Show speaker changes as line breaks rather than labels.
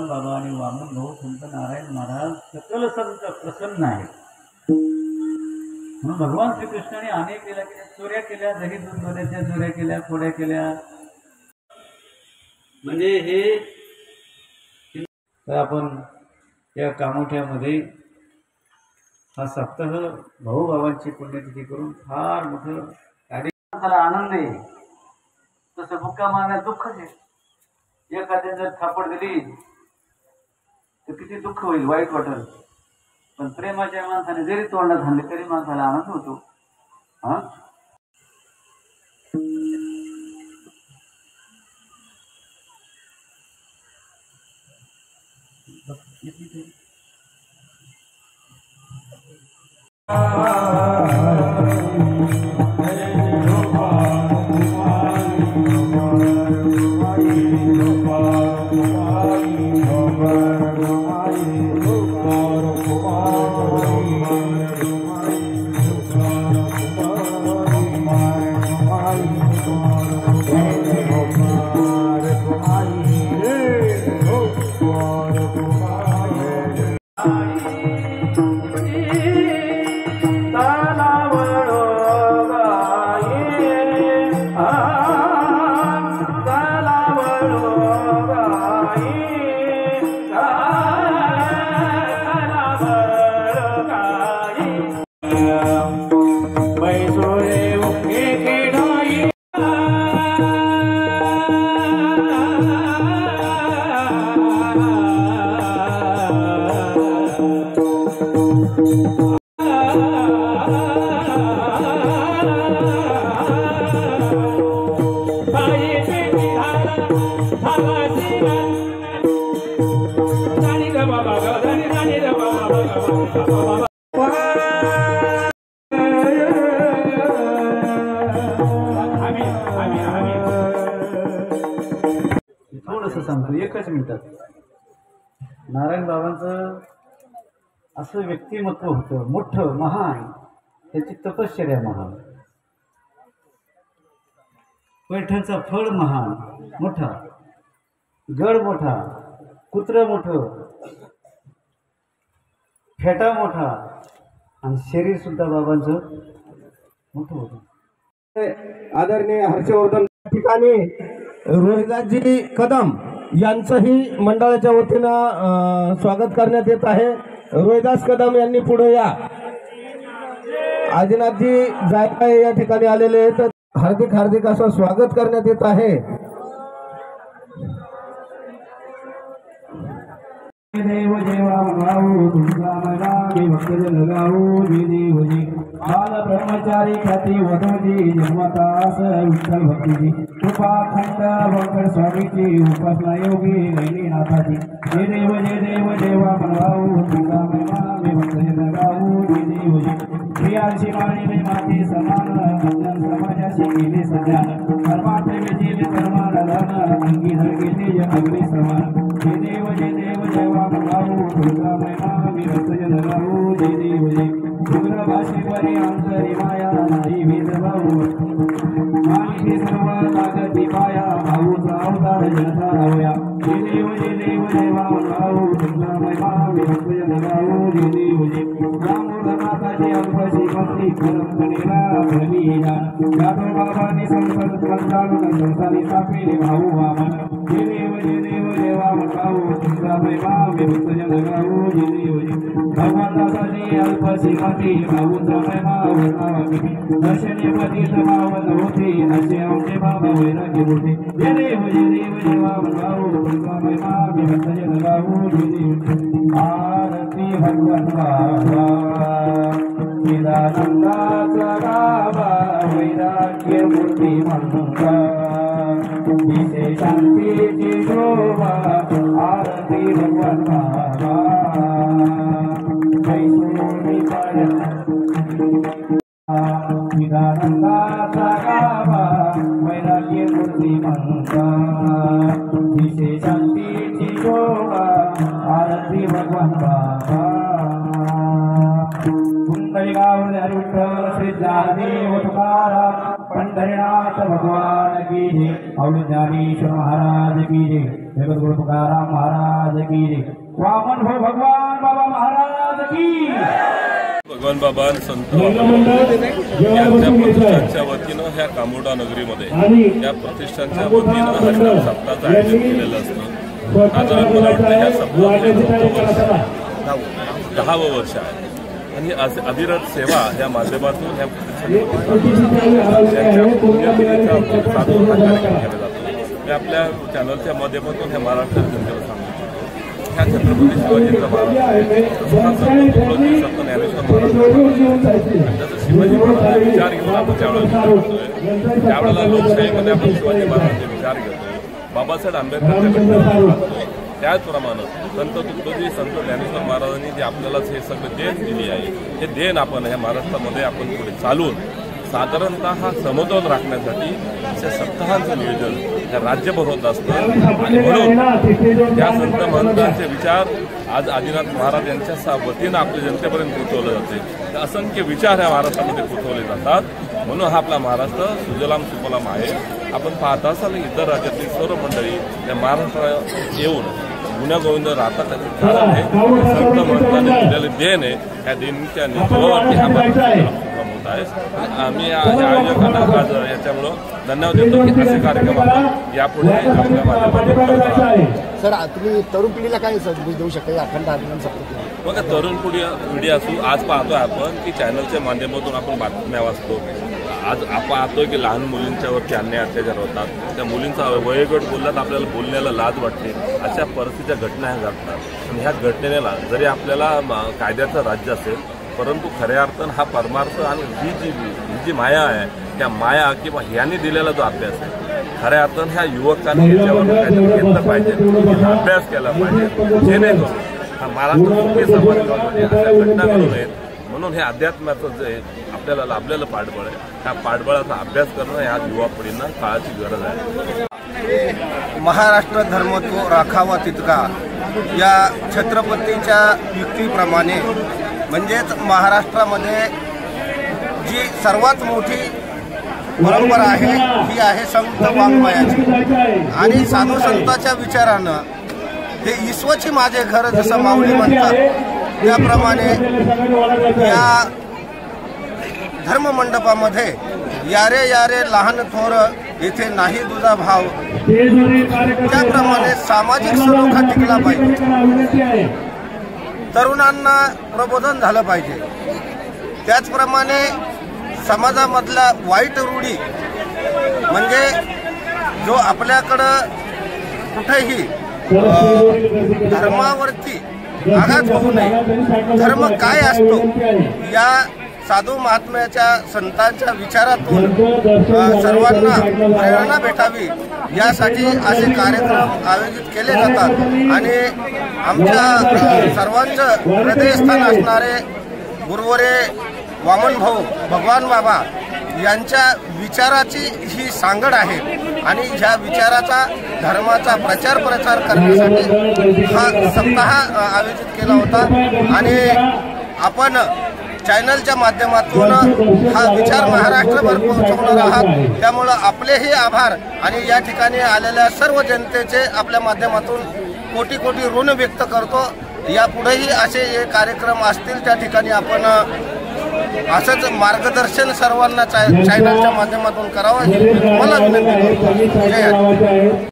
बाबा आणि वामन भाऊ संत नारायण महाराज सकल संत प्रसन्न आहेत. म्हणून भगवान श्रीकृष्णाने अनेक लीला केल्या, चोऱ्या केल्या, दही दूध दोन्याच्या चोऱ्या केल्या, खोड्या केल्या. म्हणजे हे तर आपण या कामोठ्यामध्ये हा सप्ताह भाऊबाबांची पुण्यतिथी करून फार मोठं कार्य. त्याला आनंद आहे तसं मुक्का मारण्यात दुःखच आहे. एखाद्या जर थापड दिली तर किती दुःख होईल, वाईट वाटेल. पण प्रेमाच्या माणसाने जरी तोंडात आणले तरी माणसाला आनंद होतो. हा थोडंसं सांगतो एकच मिनिटात. नारायण बाबांचं असं व्यक्तिमत्व होतं मोठं महान, त्याची तपश्चर्या महान, पैठणचा फळ महान मोठा, गड मोठा, कुत्र मोठं, फेटा मोठा आणि शरीर सुद्धा बाबांचं मोठं होतं.
आदरणीय हर्षवर्धन ठिकाणी रोहिदासजी कदम यांचंही मंडळाच्या वतीनं स्वागत करण्यात येत आहे. रोहिदास कदम यांनी पुढे या. आदिनाथजी जायकाय या ठिकाणी आलेले आहेत. हार्दिक हार्दिक असं स्वागत करण्यात येत आहे.
देव देवा गाऊ तुमचा मला मी भक्तजन गाऊ देवजी बाल ब्रह्मचारी ख्याती वधोजी जन्मतास विठ्ठल भक्तीजी कृपा खंड वंकट स्वामीची उपासना योगी नैनीनाथाची जय देव देवा गाऊ तुमचा महिमा मी भक्तजन गाऊ देवजी प्रियांशी माळी माती समान मंजन समाजाशी गेले सज्ञान परमार्थ विजेले परमानंदन अंगी धरगेले अग्नी समान जय देव देवा गाऊ तुमचा महिमा मी भक्तजन गाऊ देवजी उग्रभाषी परी अंतरी माया नाही भेदभाऊ माहिती सर्व लागती पाया भाऊचा अवतार जनता राहूया जय देव देवा गाऊ तुमचा महिमा मी भक्तजन गाऊ देवजी रामोधनाथाची अल्पशी भक्ती परंपरेला बलिदान जाधव बाबांनी संकल्प पंचावन्न संसारी सापले भाऊ वामन जय देव देवा गाऊ तुमचा महिमा मी भक्तजन गाऊ देवजी भगवंतासाठी अल्पशी भक्ती भाऊचा महिमा वर्णावा दर्शनीय पती समावन होती असे आमचे बाबा वैराग्य मूर्ती जय देव देवा गाऊ तुमचा महिमा मी भक्तजन गाऊ देवजी आरती भगवंत बाबा चिदानंदाचा गावा वैराग्य मूर्ती मंगा दिसे शांतीची शोभा आरती भगवंत बाबा चिदानंदाचा गावा वैराग्य मूर्ती मंगा दिसे शांतीची शोभा आरती भगवंत बाबा कुंडलिकावरून हरिविठ्ठल श्री ज्ञानदेव तुकाराम पंढरीनाथ भगवान की जय, माऊली ज्ञानेश्वर महाराज की जय, जगत गुरु तुकाराम महाराज की जय, वामन भाऊ भगवान बाबा महाराज की।
भगवान बाबा संत यांच्या प्रतिष्ठानच्या वतीनं ह्या कामोडा नगरीमध्ये या प्रतिष्ठानच्या वतीनं हा श्रावण सप्ताहाचं आयोजन केलेलं असतं। आज मला वाटतं ह्या सप्ताहामध्ये 10वं वर्ष आहे आणि आज अविरत सेवा या माध्यमातून ह्या कार्यक्रम केला जातो। मी आपल्या चॅनलच्या माध्यमातून ह्या महाराष्ट्रात जनतेला सांगू इच्छितो, ह्या छत्रपती शिवाजींचा महाराज संत ज्ञानेश्वर महाराज जसं शिवाजी महाराज विचार घेऊन आपण त्यावेळेला लोकशाहीमध्ये आपण शिवाजी महाराजांचे विचार घेतो, बाबासाहेब आंबेडकर त्याचप्रमाणे संत तुकडोजी संत ज्ञानेश्वर महाराजांनी जे आपल्याला हे सगळं देण दिली आहे, हे देण आपण ह्या महाराष्ट्रामध्ये आपण पुढे चालून साधारणतः हा समतोल राखण्यासाठी अशा सप्ताहांचं नियोजन या राज्यभर होत असतं आणि म्हणून त्या संत महंतांचे विचार आज आदिनाथ महाराज यांच्या वतीनं आपल्या जनतेपर्यंत पोहोचवले जाते। असंख्य विचार ह्या महाराष्ट्रामध्ये पोहोचवले जातात, म्हणून हा आपला महाराष्ट्र सुजलाम सुफलाम आहे। आपण पाहत असाल इतर राज्यातील सर्व मंडळी या महाराष्ट्रात येऊन गुण्यागोविंद राहतात, त्याचं कारण आहे संत महंतांनी दिलेले देण आहे, त्या देणीच्या निधीवरती हा महाराष्ट्र होत आहे। आम्ही आयोजकांना आज याच्यामुळं धन्यवाद देतो की असे कार्यक्रम आपण यापुढे आपल्या माध्यमातून
सर, तुम्ही तरुण पिढीला काय संदेश देऊ शकता या अखंड आंदोलन सप्ताहात?
बघा, तरुण पिढी असू, आज पाहतोय आपण की चॅनलच्या माध्यमातून आपण बातम्या वाचतो, आज आपण पाहतोय की लहान मुलींच्यावरती अन्याय अत्याचार होतात, त्या मुलींचा वयोगट बोलल्यात आपल्याला बोलण्याला लाज वाटते, अशा परिस्थितीच्या घटना ह्या घडतात। आणि ह्या घटनेला जरी आपल्याला कायद्याचं राज्य असेल, परंतु खऱ्या अर्थानं हा परमार्थ आणि ही जी माया आहे, त्या माया किंवा ह्यांनी दिलेला जो अभ्यास आहे, खऱ्या अर्थानं ह्या युवकांनी याच्यावर काहीतरी घेतलं पाहिजे, अभ्यास केला पाहिजे, जेणेकरून हा महाराष्ट्र समाज अशा घटना घडू नयेत। म्हणून हे अध्यात्माचं जे आपल्याला लाभलेलं पाठबळ आहे, ह्या पाठबळाचा अभ्यास करणं ह्या युवा पिढींना काळाची गरज आहे।
महाराष्ट्र धर्म तो राखावा तितका या छत्रपतीच्या युक्तीप्रमाणे म्हणजेच महाराष्ट्रामध्ये जी सर्वात मोठी परंपरा आहे ही आहे संत वाङ्मयाची आणि साधू संतांच्या विचारानं हे ईश्वरची माझे घर जसं माऊली म्हणतात, त्याप्रमाणे या धर्ममंडपामध्ये यारे यारे लहान थोर येथे नाही तुझा भाव, त्याप्रमाणे सामाजिक सलोखा टिकला पाहिजे, तरुणांना प्रबोधन झालं पाहिजे, त्याचप्रमाणे समाजामधला वाईट रूढी म्हणजे जो आपल्याकडं कुठेही धर्मावरती आघात होऊ नये, धर्म काय असतो या साधू महात्म्याच्या संतांच्या विचारातून सर्वांना प्रेरणा भेटावी यासाठी असे कार्यक्रम आयोजित केले जातात। आणि आमच्या सर्वांचं हृदयस्थान असणारे गुरुवरे वामन भाऊ भगवान बाबा यांच्या विचाराची ही सांगड आहे आणि ह्या विचाराचा धर्माचा प्रचार करण्यासाठी हा सप्ताह आयोजित केला होता आणि आपण चॅनलच्या माध्यमातून हा विचार महाराष्ट्रभर पोहोचवणार आहात। त्यामुळं आपलेही आभार आणि या ठिकाणी आलेल्या सर्व जनतेचे आपल्या माध्यमातून कोटी कोटी ऋण व्यक्त करतो। यापुढेही असे हे कार्यक्रम असतील त्या ठिकाणी आपण असंच मार्गदर्शन सर्वांना चॅनलच्या माध्यमातून करावं ही मला विनंती करतो।